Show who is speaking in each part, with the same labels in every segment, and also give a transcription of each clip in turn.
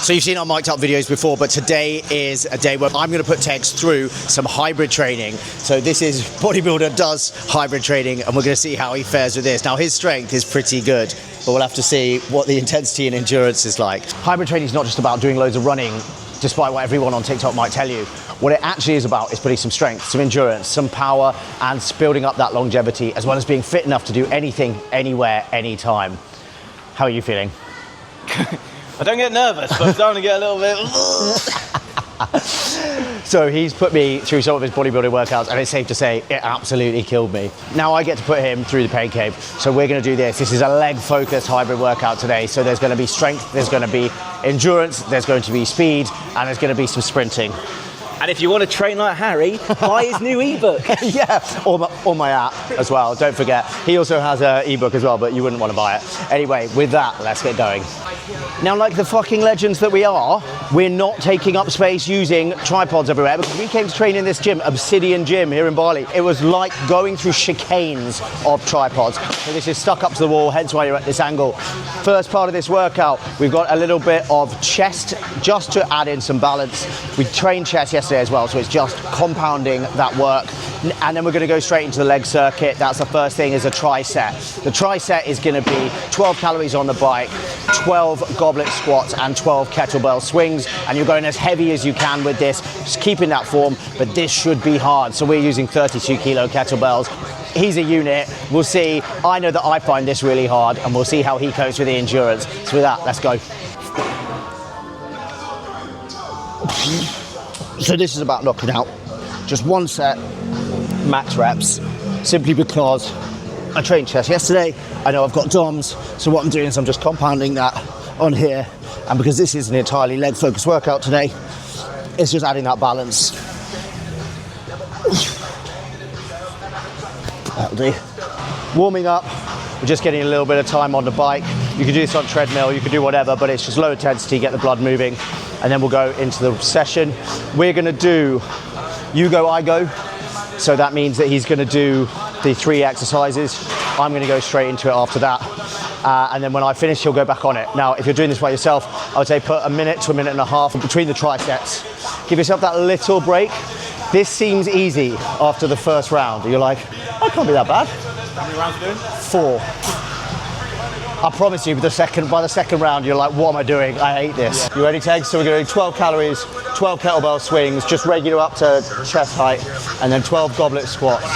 Speaker 1: So you've seen our mic'd up videos before, but today is a day where I'm going to put Tegs through some hybrid training. So this is Bodybuilder does hybrid training, and we're going to see how he fares with this. Now his strength is pretty good, but we'll have to see what the intensity and endurance is like. Hybrid training is not just about doing loads of running, despite what everyone on TikTok might tell you. What it actually is about is putting some strength, some endurance, some power, and building up that longevity, as well as being fit enough to do anything, anywhere, anytime. How are you feeling?
Speaker 2: I don't get nervous, but I'm starting to get a little bit...
Speaker 1: So he's put me through some of his bodybuilding workouts, and it's safe to say it absolutely killed me. Now I get to put him through the pain cave, so we're going to do this. This is a leg-focused hybrid workout today, so there's going to be strength, there's going to be endurance, there's going to be speed, and there's going to be some sprinting.
Speaker 2: And if you want to train like Harry, buy his new ebook.
Speaker 1: Yeah, or my app as well, don't forget. He also has an ebook as well, but you wouldn't want to buy it. Anyway, with that, let's get going. Now, like the fucking legends that we are, we're not taking up space using tripods everywhere, because we came to train in this gym, Obsidian Gym here in Bali. It was like going through chicanes of tripods. So this is stuck up to the wall, hence why you're at this angle. First part of this workout, we've got a little bit of chest, just to add in some balance. We trained chest yesterday as well, so it's just compounding that work. And then we're going to go straight into the leg circuit. That's the first thing, is a tricep. The tricep is going to be 12 calories on the bike, 12 goblet squats, and 12 kettlebell swings. And you're going as heavy as you can with this, just keeping that form, but this should be hard. So we're using 32 kilo kettlebells. He's a unit. We'll see. I know that I find this really hard, and we'll see how he copes with the endurance. So with that, let's go. So this is about knocking out just one set, max reps, simply because I trained chest yesterday. I know I've got DOMs, so what I'm doing is I'm just compounding that on here, and because this is an entirely leg focused workout today, it's just adding that balance. That'll do. Warming up, we're just getting a little bit of time on the bike. You can do this on treadmill, you can do whatever, but it's just low intensity, get the blood moving, and then we'll go into the session. We're gonna do you go, I go. So that means that he's gonna do the 3 exercises. I'm gonna go straight into it after that. And then when I finish, he'll go back on it. Now, if you're doing this by yourself, I would say put a minute to a minute and a half between the triceps. Give yourself that little break. This seems easy after the first round. You're like, that can't be that bad.
Speaker 2: How many rounds are you doing?
Speaker 1: 4. I promise you, by the second round, you're like, what am I doing? I hate this. Yeah. You ready, Tegs? So we're going 12 calories, 12 kettlebell swings, just regular up to chest height, and then 12 goblet squats,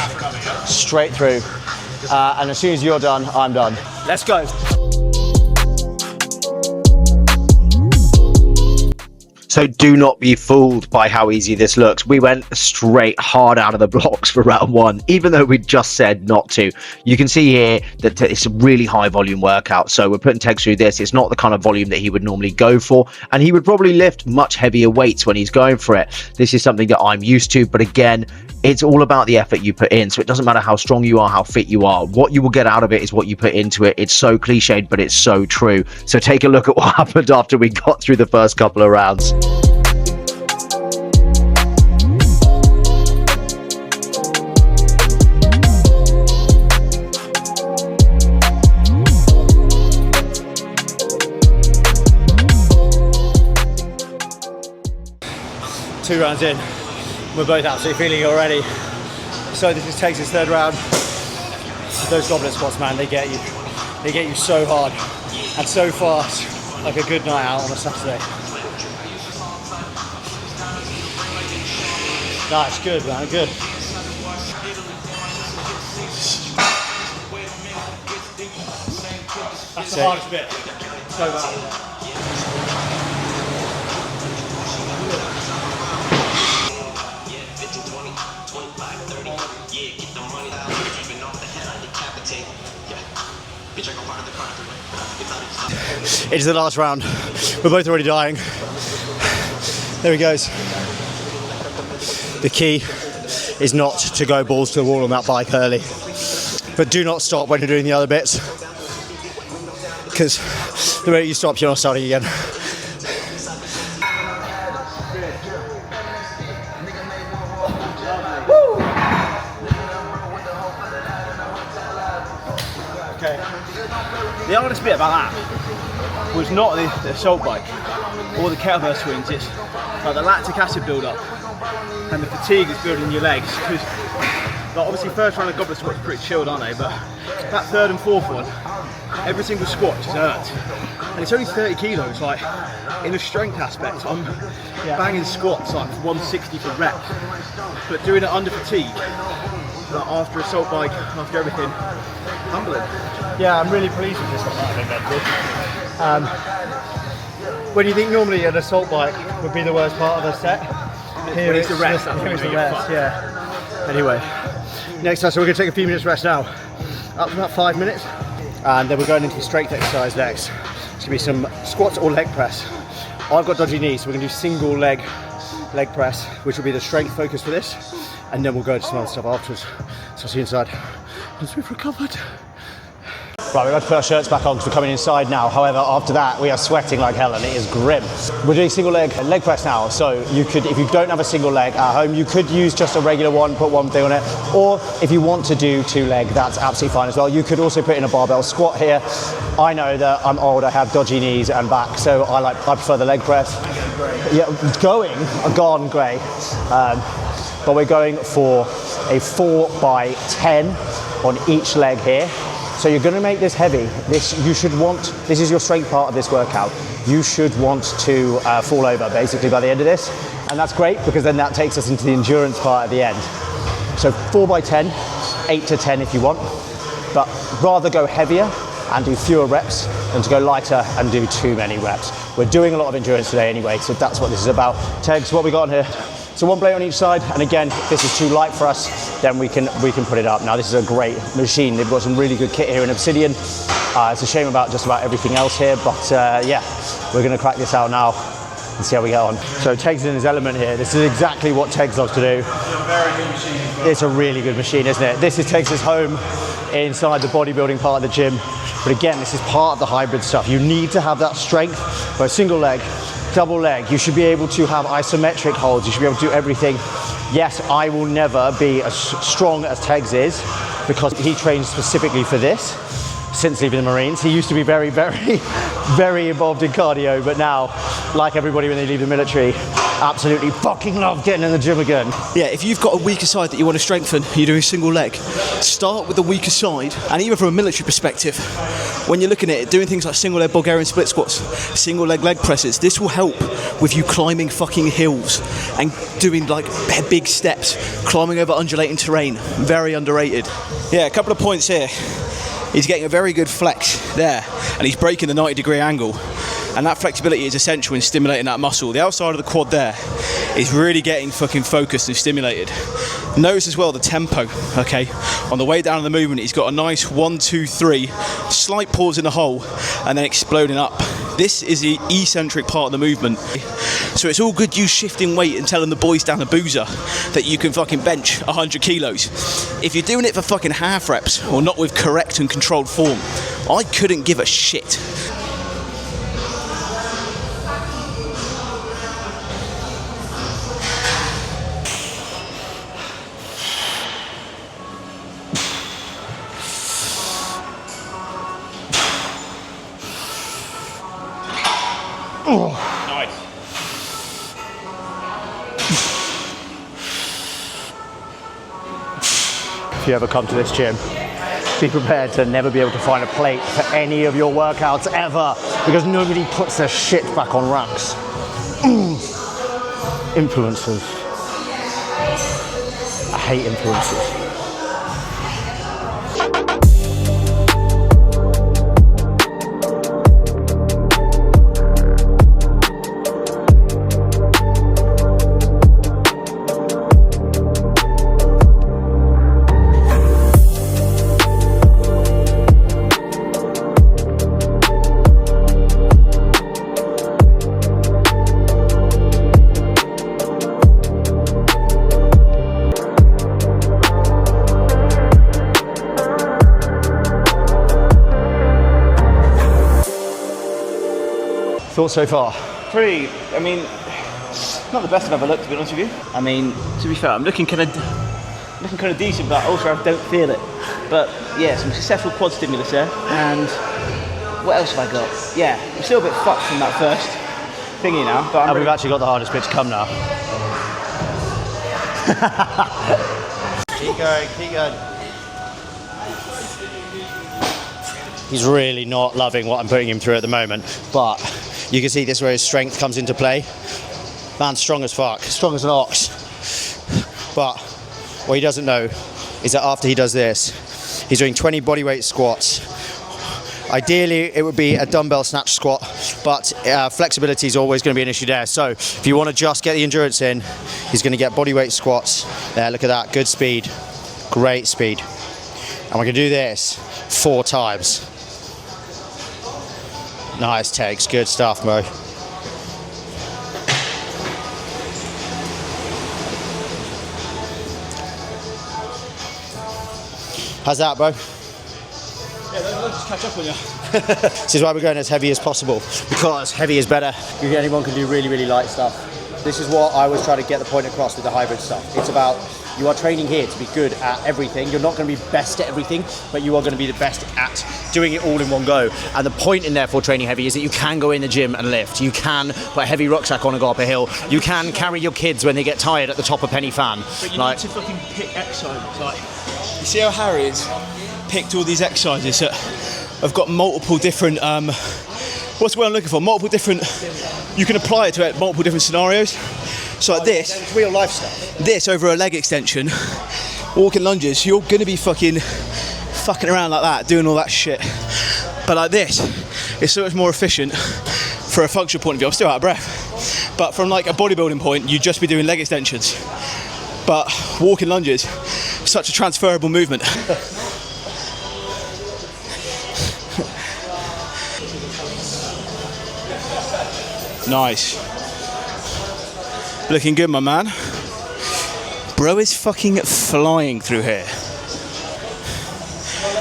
Speaker 1: straight through. And as soon as you're done, I'm done.
Speaker 2: Let's go.
Speaker 3: So do not be fooled by how easy this looks. We went straight hard out of the blocks for round 1, even though we just said not to. You can see here that it's a really high volume workout. So we're putting Tegs through this. It's not the kind of volume that he would normally go for. And he would probably lift much heavier weights when he's going for it. This is something that I'm used to. But again, it's all about the effort you put in. So it doesn't matter how strong you are, how fit you are. What you will get out of it is what you put into it. It's so cliched, but it's so true. So take a look at what happened after we got through the first couple of rounds.
Speaker 1: Two rounds in, we're both absolutely feeling it already. So this is Tegs' 3rd round. Those goblet squats, man, they get you. They get you so hard and so fast, like a good night out on a Saturday. That's good, man, good. That's the hardest bit. So bad. It's the last round. We're both already dying. There he goes. The key is not to go balls to the wall on that bike early. But do not stop when you're doing the other bits, because the minute you stop, you're not starting again.
Speaker 2: Okay. The hardest bit about that was not the assault bike. all the kettlebell swings, it's like the lactic acid build-up and the fatigue is building in your legs. Because like, obviously first round of goblet squats are pretty chilled, aren't they? But that third and fourth one, every single squat just hurts. And it's only 30 kilos, like in a strength aspect, I'm banging squats like 160 for reps, but doing it under fatigue, like after assault bike, after everything, humbling.
Speaker 1: Yeah, I'm really pleased with this one that I've invented. When you think normally an assault bike would be the worst part of the set, here
Speaker 2: it's the rest.
Speaker 1: Here's the rest, yeah. Anyway, next time, so we're going to take a few minutes rest now, up to about 5 minutes, and then we're going into the strength exercise next. It's going to be some squats or leg press. I've got dodgy knees, so we're going to do single leg press, which will be the strength focus for this, and then we'll go into some other stuff afterwards. So I'll see you inside once we've recovered. Right, we've got to put our shirts back on because we're coming inside now. However, after that, we are sweating like hell and it is grim. We're doing single leg press now. So you could, if you don't have a single leg at home, you could use just a regular one, put one thing on it. Or if you want to do 2 leg, that's absolutely fine as well. You could also put in a barbell squat here. I know that I'm old, I have dodgy knees and back, so I prefer the leg press. Yeah, gone grey. But we're going for a 4x10 on each leg here. So you're going to make this heavy. This is your strength part of this workout. You should want to fall over basically by the end of this. And that's great because then that takes us into the endurance part at the end. So 4x10, 8 to 10 if you want, but rather go heavier and do fewer reps than to go lighter and do too many reps. We're doing a lot of endurance today anyway, so that's what this is about. Tegs, what we got on here? So 1 plate on each side, and again, if this is too light for us, then we can put it up. Now this is a great machine. They've got some really good kit here in Obsidian. It's a shame about just about everything else here, but yeah, we're gonna crack this out now and see how we get on. So Tegs is in his element here. This is exactly what Tegs loves to do.
Speaker 2: It's a very good machine.
Speaker 1: It's a really good machine, isn't it? This is Tegs' home inside the bodybuilding part of the gym. But again, this is part of the hybrid stuff. You need to have that strength for a single leg, double leg. You should be able to have isometric holds. You should be able to do everything. Yes, I will never be as strong as Tegs is because he trains specifically for this since leaving the Marines. He used to be very, very, very involved in cardio, but now, like everybody when they leave the military, absolutely fucking love getting in the gym again.
Speaker 4: Yeah, if you've got a weaker side that you want to strengthen, you're doing single leg, start with the weaker side. And even from a military perspective, when you're looking at it, doing things like single leg Bulgarian split squats, single leg presses, this will help with you climbing fucking hills and doing like big steps, climbing over undulating terrain. Very underrated. Yeah, a couple of points here. He's getting a very good flex there, and he's breaking the 90-degree angle. And that flexibility is essential in stimulating that muscle. The outside of the quad there is really getting fucking focused and stimulated. Notice as well the tempo, okay? On the way down in the movement, he's got a nice 1, 2, 3, slight pause in the hole, and then exploding up. This is the eccentric part of the movement. So it's all good you shifting weight and telling the boys down the boozer that you can fucking bench 100 kilos. If you're doing it for fucking half reps or not with correct and controlled form, I couldn't give a shit.
Speaker 2: Nice.
Speaker 1: If you ever come to this gym, be prepared to never be able to find a plate for any of your workouts ever, because nobody puts their shit back on racks. Influencers. I hate influencers. Thoughts so far?
Speaker 2: Pretty, I mean, not the best I've ever looked, to be honest with you. I mean, to be fair, I'm looking kind of decent, but also I don't feel it. But yeah, some successful quad stimulus there. And what else have I got? Yeah, I'm still a bit fucked from that thingy now. But
Speaker 1: And we've actually got the hardest bit to come now. Keep going, keep going. He's really not loving what I'm putting him through at the moment, but you can see this is where his strength comes into play. Man's strong as fuck, strong as an ox. But what he doesn't know is that after he does this, he's doing 20 bodyweight squats. Ideally, it would be a dumbbell snatch squat, but flexibility is always going to be an issue there. So if you want to just get the endurance in, he's going to get bodyweight squats. There, look at that, good speed, great speed. And we're going to do this 4 times. Nice, Tegs, good stuff, Mo. How's that, bro?
Speaker 2: Yeah, they'll just catch up on you.
Speaker 1: This is why we're going as heavy as possible, because heavy is better. Anyone can do really, really light stuff. This is what I was trying to get the point across with the hybrid stuff. It's about, you are training here to be good at everything. You're not going to be best at everything, but you are going to be the best at doing it all in one go. And the point in therefore training heavy is that you can go in the gym and lift. You can put a heavy rucksack on and go up a hill. You can carry your kids when they get tired at the top of Penny Fan.
Speaker 2: But you need to fucking pick exercises. Like,
Speaker 4: You see how Harry's picked all these exercises that have got multiple different, what's the word I'm looking for? Multiple different, you can apply it to multiple different scenarios. So like this,
Speaker 1: It's real life stuff.
Speaker 4: this over a leg extension, walking lunges, you're gonna be fucking around like that, doing all that shit. But like this, it's so much more efficient for a functional point of view. I'm still out of breath. But from like a bodybuilding point, you'd just be doing leg extensions. But walking lunges, such a transferable movement. Nice. Looking good, my man. Bro is fucking flying through here.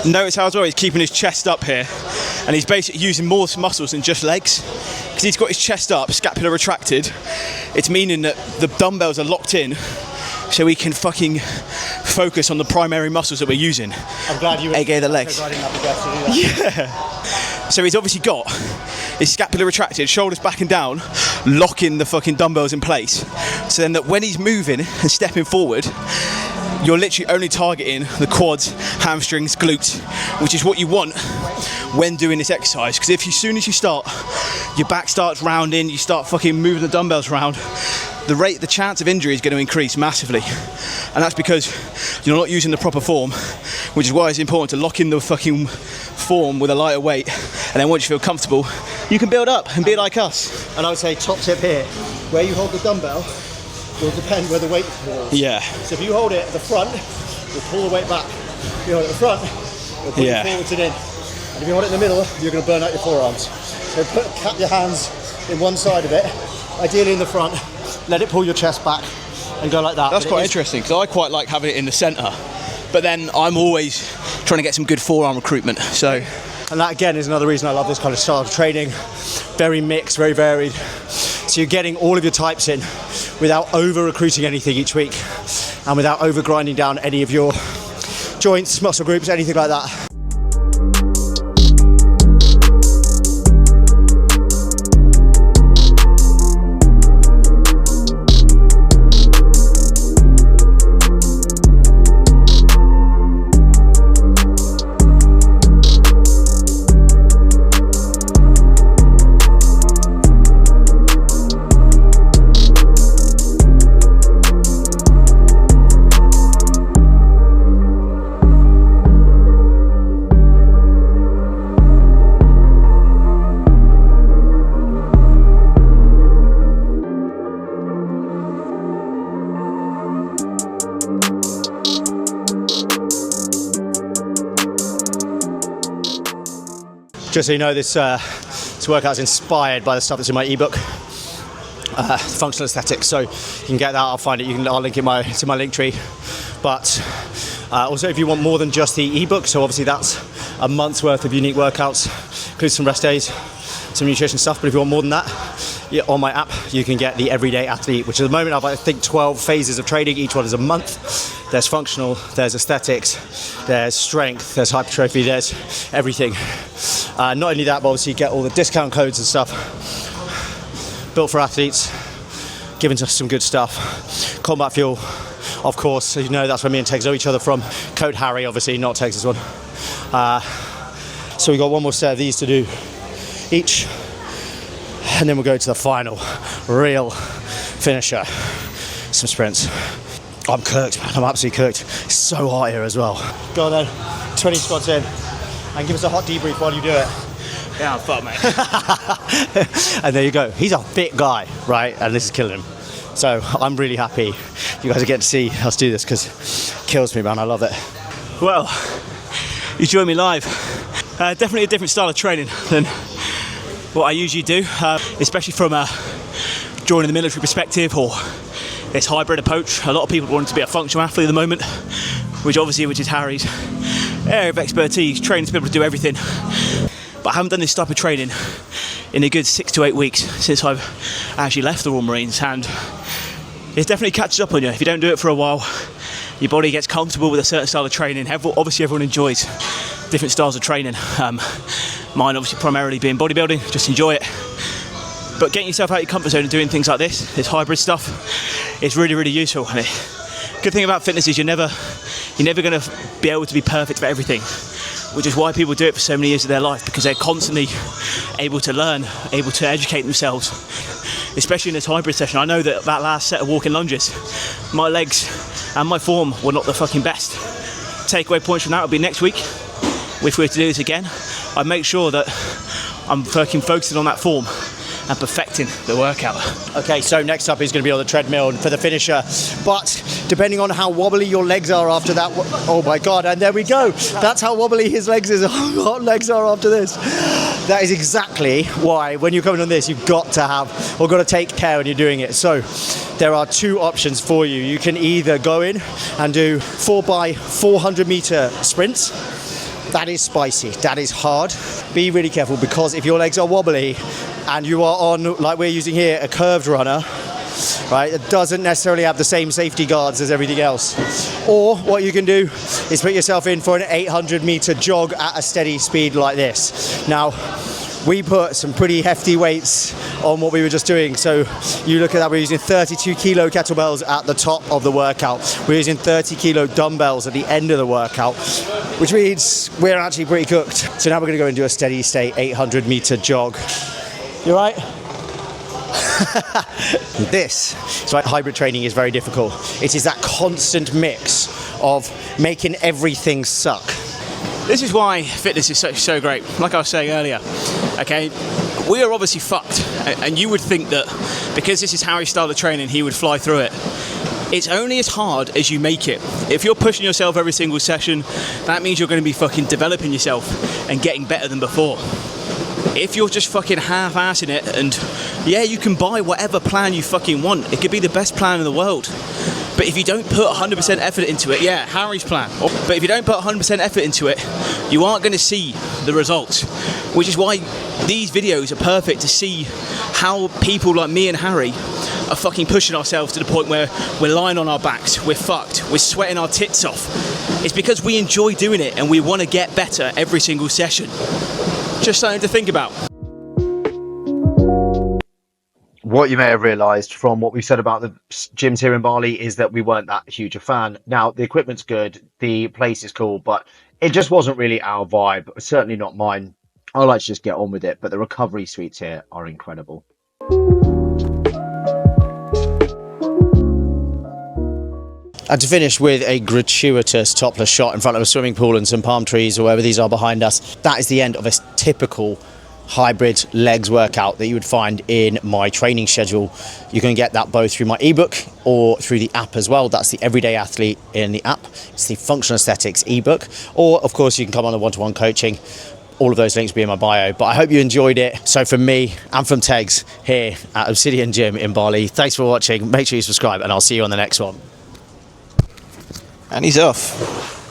Speaker 4: Notice how as well he's keeping his chest up here, and he's basically using more muscles than just legs. Because he's got his chest up, scapula retracted. It's meaning that the dumbbells are locked in, so we can fucking focus on the primary muscles that we're using.
Speaker 1: I'm glad you were
Speaker 4: AKA the legs.
Speaker 1: I didn't have the breath to do that.
Speaker 4: Yeah. So he's obviously got his scapula retracted, shoulders back and down, locking the fucking dumbbells in place. So then that when he's moving and stepping forward, you're literally only targeting the quads, hamstrings, glutes, which is what you want when doing this exercise. Because if as soon as you start, your back starts rounding, you start fucking moving the dumbbells around, the chance of injury is going to increase massively. And that's because you're not using the proper form, which is why it's important to lock in the fucking form with a lighter weight, and then once you feel comfortable, you can build up and be like us.
Speaker 1: And I would say top tip here, where you hold the dumbbell will depend where the weight falls.
Speaker 4: Yeah.
Speaker 1: So if you hold it at the front, you'll pull the weight back. If you hold it at the front, you'll pull it forwards and in. And if you hold it in the middle, you're going to burn out your forearms. So cap your hands in one side of it, ideally in the front, let it pull your chest back and go like that.
Speaker 4: That's quite interesting, because I quite like having it in the centre, but then I'm always trying to get some good forearm recruitment. So,
Speaker 1: and that again is another reason I love this kind of style of training. Very mixed, very varied. So you're getting all of your types in without over recruiting anything each week, and without over grinding down any of your joints, muscle groups, anything like that. Just so you know, this workout is inspired by the stuff that's in my ebook, Functional Aesthetics. So you can get that. I'll find it. I'll link it to my link tree. But also, if you want more than just the ebook, so obviously that's a month's worth of unique workouts, includes some rest days, some nutrition stuff. But if you want more than that, on my app, you can get the Everyday Athlete, which at the moment I've, I think, 12 phases of training. Each one is a month. There's functional, there's aesthetics, there's strength, there's hypertrophy, there's everything. Not only that, but obviously you get all the discount codes and stuff built for athletes, given us some good stuff. Combat Fuel, of course, as you know, that's where me and Tegs know each other from. Code Harry, obviously, not Tegs' one. So we got one more set of these to do each, and then we'll go to the final real finisher, some sprints. I'm cooked, man. I'm absolutely cooked. It's so hot here as well. Go on then, 20 squats in, and give us a hot debrief while you do it.
Speaker 2: Yeah, I'm fucked, mate.
Speaker 1: And there you go. He's a fit guy, right? And this is killing him. So I'm really happy you guys are getting to see us do this, because it kills me, man. I love it.
Speaker 4: Well, you join me live. Definitely a different style of training than what I usually do, especially from a joining the military perspective or this hybrid approach. A lot of people want to be a functional athlete at the moment, which is Harry's area of expertise, training to be able to do everything. But I haven't done this type of training in a good 6 to 8 weeks since I've actually left the Royal Marines, and it definitely catches up on you. If you don't do it for a while, your body gets comfortable with a certain style of training. Obviously everyone enjoys different styles of training. Mine obviously primarily being bodybuilding, just enjoy it. But getting yourself out of your comfort zone and doing things like this hybrid stuff, is really, really useful. And the good thing about fitness is you're never going to be able to be perfect for everything, which is why people do it for so many years of their life, because they're constantly able to learn, able to educate themselves, especially in this hybrid session. I know that last set of walking lunges, my legs and my form were not the fucking best. Takeaway points from that would be next week, if we were to do this again, I'd make sure that I'm fucking focusing on that form and perfecting the workout.
Speaker 1: Okay, so next up is going to be on the treadmill for the finisher, but depending on how wobbly your legs are after that, oh my god, and there we go, that's how wobbly his legs are after this. That is exactly why when you're coming on this, you've got to take care when you're doing it. So there are two options for you. You can either go in and do 4x400 meter sprints. That is spicy, that is hard. Be really careful, because if your legs are wobbly and you are on, like we're using here, a curved runner, right, it doesn't necessarily have the same safety guards as everything else. Or what you can do is put yourself in for an 800 meter jog at a steady speed like this. Now, we put some pretty hefty weights on what we were just doing. So you look at that, we're using 32 kilo kettlebells at the top of the workout. We're using 30 kilo dumbbells at the end of the workout, which means we're actually pretty cooked. So now we're gonna go and do a steady state 800 meter jog. You all right? So hybrid training is very difficult. It is that constant mix of making everything suck.
Speaker 4: This is why fitness is so great. Like I was saying earlier, okay, we are obviously fucked, and you would think that because this is Harry's style of training, he would fly through it. It's only as hard as you make it. If you're pushing yourself every single session, that means you're going to be fucking developing yourself and getting better than before. If you're just fucking half-assing it, and yeah, you can buy whatever plan you fucking want. It could be the best plan in the world. But if you don't put 100% effort into it, yeah, Harry's plan. But if you don't put 100% effort into it, you aren't going to see the results. Which is why these videos are perfect to see how people like me and Harry are fucking pushing ourselves to the point where we're lying on our backs, we're fucked, we're sweating our tits off. It's because we enjoy doing it and we want to get better every single session. Just something to think about.
Speaker 3: What you may have realised from what we've said about the gyms here in Bali is that we weren't that huge a fan. Now, the equipment's good, the place is cool, but it just wasn't really our vibe, certainly not mine. I like to just get on with it, but the recovery suites here are incredible.
Speaker 1: And to finish with a gratuitous topless shot in front of a swimming pool and some palm trees or wherever these are behind us, that is the end of a typical hybrid legs workout that you would find in my training schedule. You can get that both through my ebook or through the app as well. That's the Everyday Athlete in the app. It's the Functional Aesthetics ebook. Or of course you can come on the one-to-one coaching. All of those links will be in my bio. But I hope you enjoyed it. So from me and from Tegs here at Obsidian Gym in Bali, thanks for watching. Make sure you subscribe and I'll see you on the next one.
Speaker 4: And he's off.